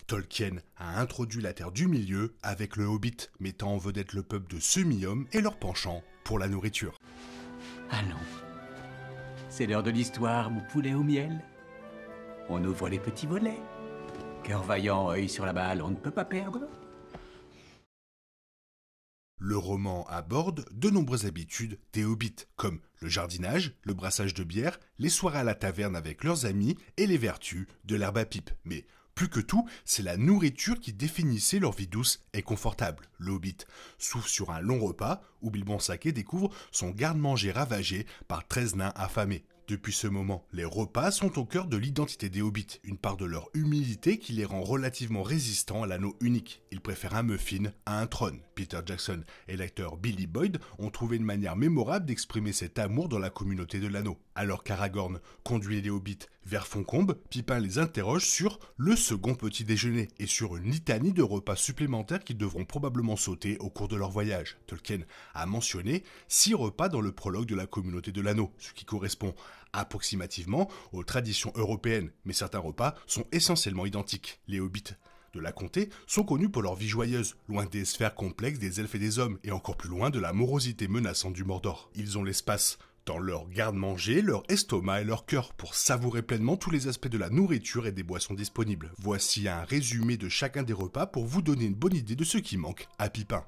Tolkien a introduit la Terre du Milieu avec le Hobbit, mettant en vedette le peuple de semi-hommes et leur penchant pour la nourriture. Allons, c'est l'heure de l'histoire, mon poulet au miel. On ouvre les petits volets. Cœur vaillant, œil sur la balle, on ne peut pas perdre. Le roman aborde de nombreuses habitudes des hobbits, comme le jardinage, le brassage de bière, les soirées à la taverne avec leurs amis et les vertus de l'herbe à pipe. Mais plus que tout, c'est la nourriture qui définissait leur vie douce et confortable. Le hobbit souffle sur un long repas où Bilbon Saquet découvre son garde-manger ravagé par 13 nains affamés. Depuis ce moment, les repas sont au cœur de l'identité des hobbits, une part de leur humilité qui les rend relativement résistants à l'anneau unique. Ils préfèrent un muffin à un trône. Peter Jackson et l'acteur Billy Boyd ont trouvé une manière mémorable d'exprimer cet amour dans la communauté de l'anneau. Alors qu'Aragorn conduit les hobbits vers Fontcombe, Pipin les interroge sur le second petit déjeuner et sur une litanie de repas supplémentaires qu'ils devront probablement sauter au cours de leur voyage. Tolkien a mentionné 6 repas dans le prologue de la communauté de l'anneau, ce qui correspond approximativement aux traditions européennes, mais certains repas sont essentiellement identiques. Les hobbits de la comté sont connus pour leur vie joyeuse, loin des sphères complexes des elfes et des hommes, et encore plus loin de la morosité menaçante du Mordor. Ils ont l'espace dans leur garde-manger, leur estomac et leur cœur pour savourer pleinement tous les aspects de la nourriture et des boissons disponibles. Voici un résumé de chacun des repas pour vous donner une bonne idée de ce qui manque à Pipin.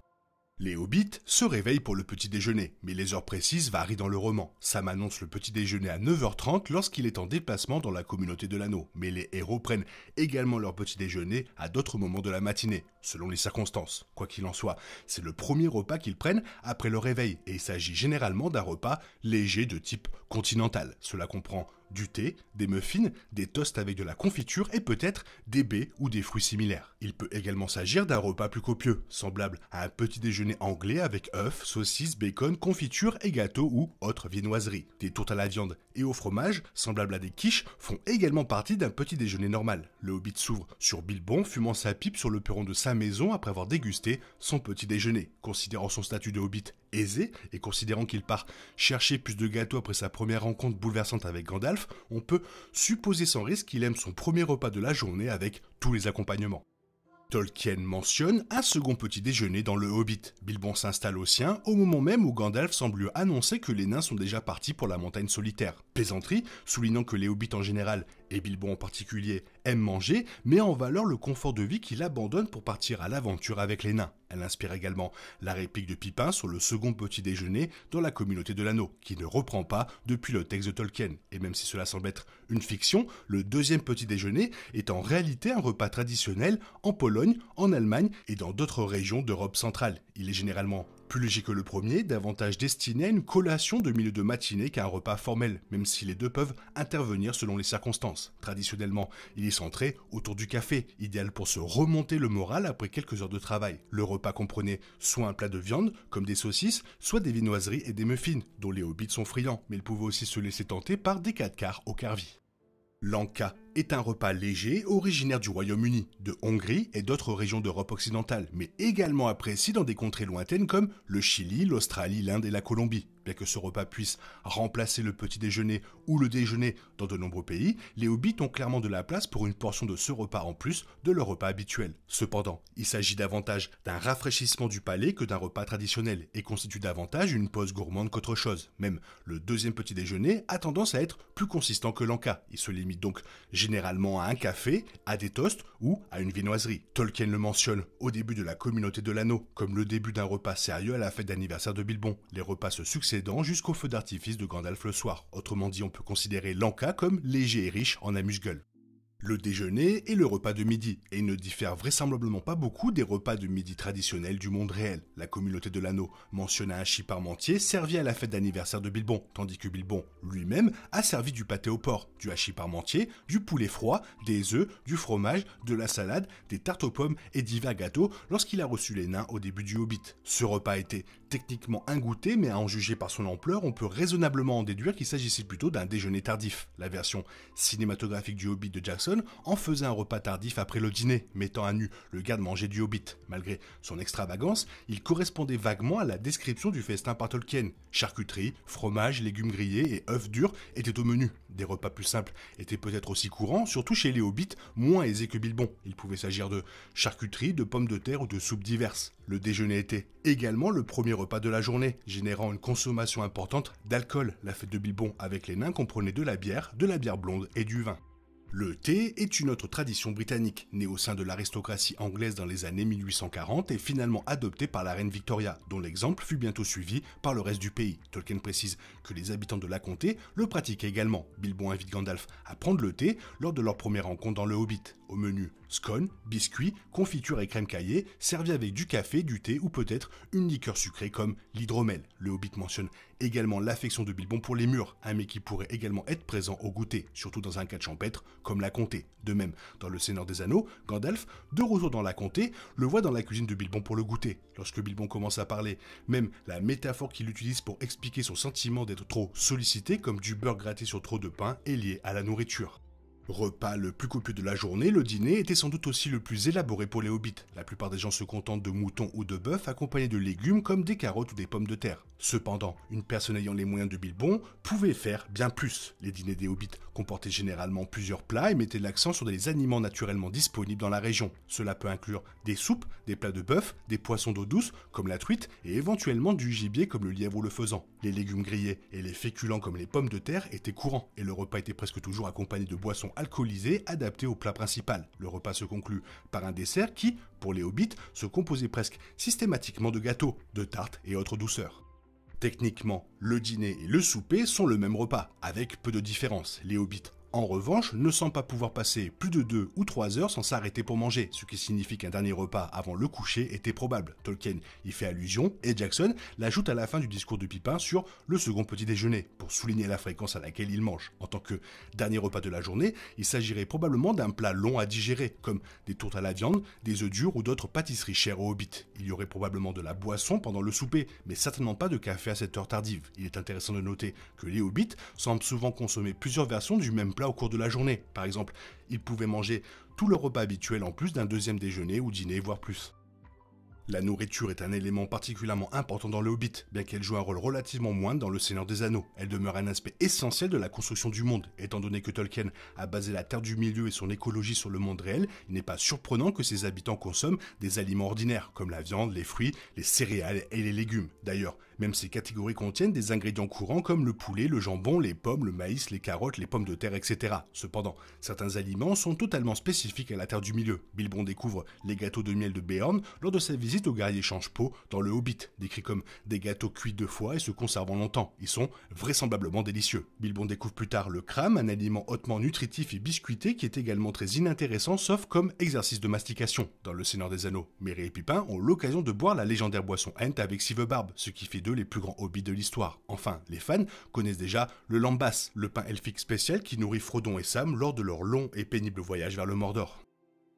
Les hobbits se réveillent pour le petit déjeuner, mais les heures précises varient dans le roman. Sam annonce le petit déjeuner à 9h30 lorsqu'il est en déplacement dans la communauté de l'anneau, mais les héros prennent également leur petit déjeuner à d'autres moments de la matinée, selon les circonstances. Quoi qu'il en soit, c'est le premier repas qu'ils prennent après leur réveil, et il s'agit généralement d'un repas léger de type continental. Cela comprend du thé, des muffins, des toasts avec de la confiture et peut-être des baies ou des fruits similaires. Il peut également s'agir d'un repas plus copieux, semblable à un petit déjeuner anglais avec œufs, saucisses, bacon, confiture et gâteaux ou autres viennoiseries. Des tourtes à la viande et au fromage, semblables à des quiches, font également partie d'un petit déjeuner normal. Le hobbit s'ouvre sur Bilbon, fumant sa pipe sur le perron de sa maison après avoir dégusté son petit déjeuner. Considérant son statut de hobbit aisé et considérant qu'il part chercher plus de gâteaux après sa première rencontre bouleversante avec Gandalf, on peut supposer sans risque qu'il aime son premier repas de la journée avec tous les accompagnements. Tolkien mentionne un second petit déjeuner dans le Hobbit. Bilbon s'installe au sien au moment même où Gandalf semble lui annoncer que les nains sont déjà partis pour la montagne solitaire. Plaisanterie, soulignant que les hobbits en général, et Bilbon en particulier, aiment manger, met en valeur le confort de vie qu'il abandonne pour partir à l'aventure avec les nains. Elle inspire également la réplique de Pipin sur le second petit déjeuner dans la communauté de l'anneau, qui ne reprend pas depuis le texte de Tolkien. Et même si cela semble être une fiction, le deuxième petit déjeuner est en réalité un repas traditionnel en Pologne, en Allemagne et dans d'autres régions d'Europe centrale. Il est généralement plus léger que le premier, davantage destiné à une collation de milieu de matinée qu'à un repas formel, même si les deux peuvent intervenir selon les circonstances. Traditionnellement, il est centré autour du café, idéal pour se remonter le moral après quelques heures de travail. Le repas comprenait soit un plat de viande, comme des saucisses, soit des viennoiseries et des muffins, dont les hobbits sont friands, mais ils pouvaient aussi se laisser tenter par des 4 quarts au carvi. L'Anka est un repas léger originaire du Royaume-Uni, de Hongrie et d'autres régions d'Europe occidentale, mais également apprécié dans des contrées lointaines comme le Chili, l'Australie, l'Inde et la Colombie. Bien que ce repas puisse remplacer le petit déjeuner ou le déjeuner dans de nombreux pays, les hobbits ont clairement de la place pour une portion de ce repas en plus de leur repas habituel. Cependant, il s'agit davantage d'un rafraîchissement du palais que d'un repas traditionnel et constitue davantage une pause gourmande qu'autre chose. Même le deuxième petit déjeuner a tendance à être plus consistant que l'Anka. Il se limite donc généralement à un café, à des toasts ou à une viennoiserie. Tolkien le mentionne au début de la communauté de l'anneau, comme le début d'un repas sérieux à la fête d'anniversaire de Bilbon. Les repas se succèdent jusqu'au feu d'artifice de Gandalf le soir. Autrement dit, on peut considérer l'Anka comme léger et riche en amuse-gueule. Le déjeuner est le repas de midi, et il ne diffère vraisemblablement pas beaucoup des repas de midi traditionnels du monde réel. La communauté de l'anneau mentionne un hachis parmentier servi à la fête d'anniversaire de Bilbon, tandis que Bilbon lui-même a servi du pâté au porc, du hachis parmentier, du poulet froid, des œufs, du fromage, de la salade, des tartes aux pommes et divers gâteaux lorsqu'il a reçu les nains au début du Hobbit. Ce repas était techniquement un goûter, mais à en juger par son ampleur, on peut raisonnablement en déduire qu'il s'agissait plutôt d'un déjeuner tardif. La version cinématographique du Hobbit de Jackson Jackson en faisait un repas tardif après le dîner, mettant à nu le garde-manger du Hobbit. Malgré son extravagance, il correspondait vaguement à la description du festin par Tolkien. Charcuterie, fromage, légumes grillés et œufs durs étaient au menu. Des repas plus simples étaient peut-être aussi courants, surtout chez les Hobbits moins aisés que Bilbon. Il pouvait s'agir de charcuterie, de pommes de terre ou de soupes diverses. Le déjeuner était également le premier repas de la journée, générant une consommation importante d'alcool. La fête de Bilbon avec les nains comprenait de la bière blonde et du vin. Le thé est une autre tradition britannique, née au sein de l'aristocratie anglaise dans les années 1840 et finalement adoptée par la reine Victoria, dont l'exemple fut bientôt suivi par le reste du pays. Tolkien précise que les habitants de la comté le pratiquaient également. Bilbon invite Gandalf à prendre le thé lors de leur première rencontre dans le Hobbit. Au menu, scones, biscuits, confitures et crème caillée, servis avec du café, du thé ou peut-être une liqueur sucrée comme l'hydromel. Le Hobbit mentionne également l'affection de Bilbon pour les mûres, un mets qui pourrait également être présent au goûter, surtout dans un cadre champêtre comme la comté. De même, dans Le Seigneur des Anneaux, Gandalf, de retour dans la comté, le voit dans la cuisine de Bilbon pour le goûter. Lorsque Bilbon commence à parler, même la métaphore qu'il utilise pour expliquer son sentiment d'être trop sollicité, comme du beurre gratté sur trop de pain, est liée à la nourriture. Repas le plus copieux de la journée, le dîner était sans doute aussi le plus élaboré pour les hobbits. La plupart des gens se contentent de moutons ou de bœufs accompagnés de légumes comme des carottes ou des pommes de terre. Cependant, une personne ayant les moyens de Bilbon pouvait faire bien plus. Les dîners des hobbits comportaient généralement plusieurs plats et mettaient l'accent sur des aliments naturellement disponibles dans la région. Cela peut inclure des soupes, des plats de bœuf, des poissons d'eau douce comme la truite et éventuellement du gibier comme le lièvre ou le faisan. Les légumes grillés et les féculents comme les pommes de terre étaient courants et le repas était presque toujours accompagné de boissons alcoolisées adaptées au plat principal. Le repas se conclut par un dessert qui, pour les hobbits, se composait presque systématiquement de gâteaux, de tartes et autres douceurs. Techniquement, le dîner et le souper sont le même repas, avec peu de différence. Les hobbits, en revanche, ne semblent pas pouvoir passer plus de 2 ou 3 heures sans s'arrêter pour manger, ce qui signifie qu'un dernier repas avant le coucher était probable. Tolkien y fait allusion, et Jackson l'ajoute à la fin du discours de Pipin sur le second petit déjeuner, pour souligner la fréquence à laquelle il mange. En tant que dernier repas de la journée, il s'agirait probablement d'un plat long à digérer, comme des tourtes à la viande, des œufs durs ou d'autres pâtisseries chères aux hobbits. Il y aurait probablement de la boisson pendant le souper, mais certainement pas de café à cette heure tardive. Il est intéressant de noter que les hobbits semblent souvent consommer plusieurs versions du même plat au cours de la journée. Par exemple, ils pouvaient manger tout leur repas habituel en plus d'un deuxième déjeuner ou dîner, voire plus. La nourriture est un élément particulièrement important dans le Hobbit, bien qu'elle joue un rôle relativement moindre dans Le Seigneur des Anneaux. Elle demeure un aspect essentiel de la construction du monde. Étant donné que Tolkien a basé la Terre du Milieu et son écologie sur le monde réel, il n'est pas surprenant que ses habitants consomment des aliments ordinaires, comme la viande, les fruits, les céréales et les légumes. D'ailleurs, même ces catégories contiennent des ingrédients courants comme le poulet, le jambon, les pommes, le maïs, les carottes, les pommes de terre, etc. Cependant, certains aliments sont totalement spécifiques à la Terre du Milieu. Bilbon découvre les gâteaux de miel de Béorn lors de sa visite au guerrier Change-Peau dans le Hobbit, décrits comme des gâteaux cuits 2 fois et se conservant longtemps. Ils sont vraisemblablement délicieux. Bilbon découvre plus tard le crâme, un aliment hautement nutritif et biscuité qui est également très inintéressant sauf comme exercice de mastication. Dans Le Seigneur des Anneaux, Merry et Pipin ont l'occasion de boire la légendaire boisson Ent avec Silverbarbe, ce qui fait d'eux les plus grands hobbits de l'histoire. Enfin, les fans connaissent déjà le lambas, le pain elfique spécial qui nourrit Frodon et Sam lors de leur long et pénible voyage vers le Mordor.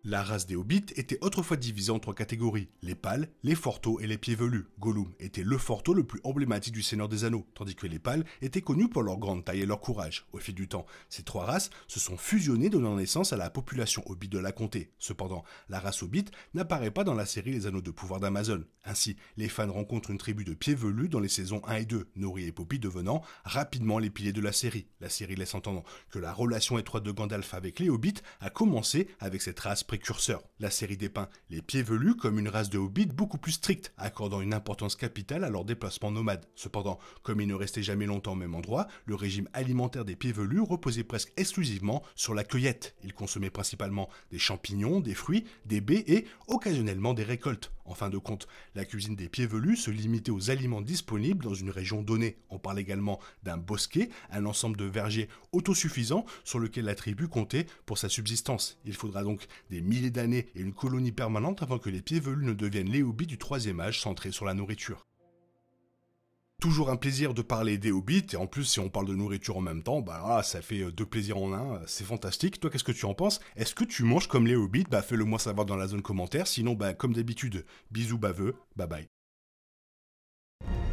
La race des hobbits était autrefois divisée en 3 catégories, les pâles, les forteaux et les pieds velus. Gollum était le forteau le plus emblématique du Seigneur des Anneaux, tandis que les pâles étaient connus pour leur grande taille et leur courage. Au fil du temps, ces 3 races se sont fusionnées donnant naissance à la population hobbit de la comté. Cependant, la race hobbit n'apparaît pas dans la série Les Anneaux de pouvoir d'Amazon. Ainsi, les fans rencontrent une tribu de pieds velus dans les saisons 1 et 2, Nori et Poppy devenant rapidement les piliers de la série. La série laisse entendre que la relation étroite de Gandalf avec les hobbits a commencé avec cette race précurseur. La série dépeint les pieds velus comme une race de hobbits beaucoup plus stricte, accordant une importance capitale à leurs déplacements nomades. Cependant, comme ils ne restaient jamais longtemps au même endroit, le régime alimentaire des pieds velus reposait presque exclusivement sur la cueillette. Ils consommaient principalement des champignons, des fruits, des baies et occasionnellement des récoltes. En fin de compte, la cuisine des pieds velus se limitait aux aliments disponibles dans une région donnée. On parle également d'un bosquet, un ensemble de vergers autosuffisants sur lequel la tribu comptait pour sa subsistance. Il faudra donc des milliers d'années et une colonie permanente avant que les pieds velus ne deviennent les hobbits du 3e âge centrés sur la nourriture. Toujours un plaisir de parler des hobbits, et en plus si on parle de nourriture en même temps, bah là, ça fait 2 plaisirs en un, c'est fantastique. Toi, qu'est-ce que tu en penses? Est-ce que tu manges comme les hobbits? Bah fais-le moi savoir dans la zone commentaire, sinon bah comme d'habitude, bisous baveux, bye bye.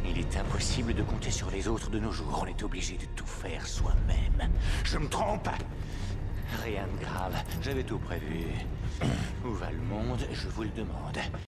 Il est impossible de compter sur les autres de nos jours, on est obligé de tout faire soi-même. Je me trompe? Rien de grave, j'avais tout prévu. Où va le monde, je vous le demande.